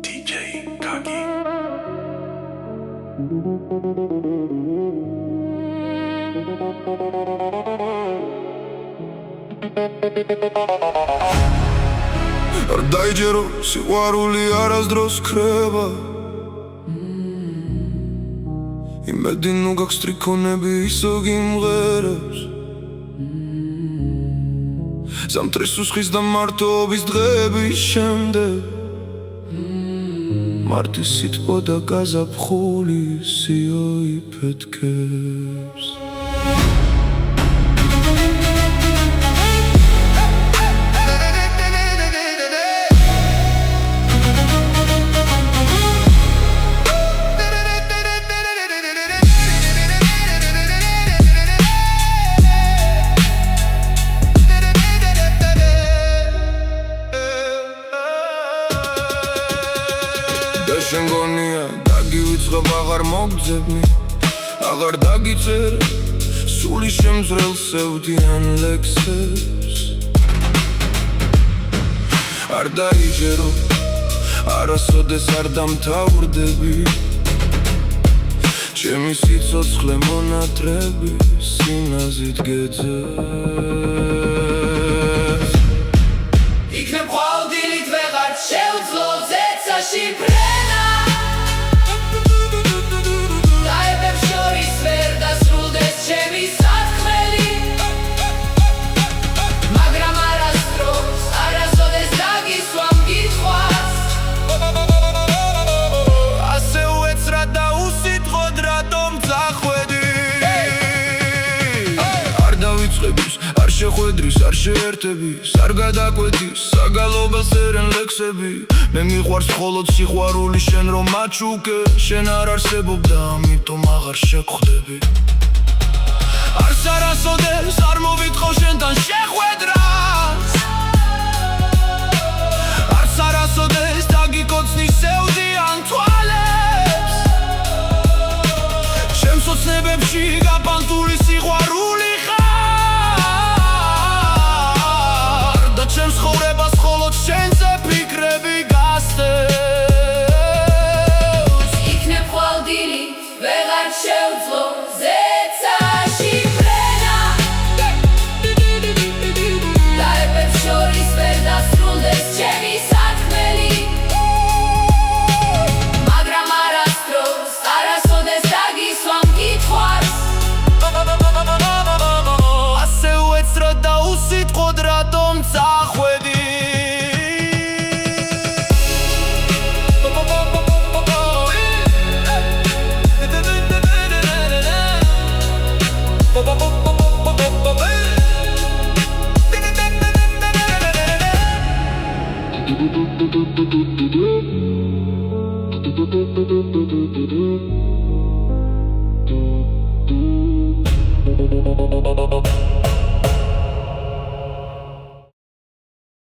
DJ Kagi. არ დაიჯერო სიყვარული არასდროს ქრება იმედი ნუ გაქვს ტრიქონები ისო გიმღერებს ზამთრის უსხის და მარტოობის დღეების შემდეგ მარტის სიტყვა და გაზაფხული სიო იფეთქებს შენ გონია დაგივიწყებ აღარ მოგძებნი აღარ დაგიწერ სული შემძრელ სევდიან ლექსებს არ დაიჯერო არასოდეს არ დამთავრდები ჩემი სიცოცხლე მონატრები სინაზით გეძებს იქნებ ხვალდილით ვეღარ შეუძლო ზეცაში ფრენა დაებებს შორის ვერ დასრულდეს ჩემი საქმელი მაგრამ არასდროს არასოდეს დაგისვამ კითხვას ასე უეცრად და უსიტყვოდ რატომ წახვედი არ დავიწყების არ შეხვედრის არ შეერთების არ გადაკვეთის საგალობელს ერენ ლექსები მე მიყვარს მხოლოდ სიყვარული შენ რომ მაჩუკე შენ არ არსებობ და ამიტომ აღარ შეგხვდები არც არასოდეს არ მოვიტყო შენთან შეხვედრას არც არასოდეს დაგიკოცნი სევდიან თვალებს ჩემს ოცნებებში გაბანტული სიყვარული ხარ და ჩემს ცხოვრებას მხოლოდ შენზე ფიქრები გასდევს იქნებ ხვალდილით ვეღარ შეუძლო ზეცაში ფრენა დაებებს შორის ვერ დასრულდეს ჩემი საქმელი მაგრამ არასდროს არასოდეს დაგისვამ კითხვას ასე უეცრად და უსიტყვოდ რატომ წახვედი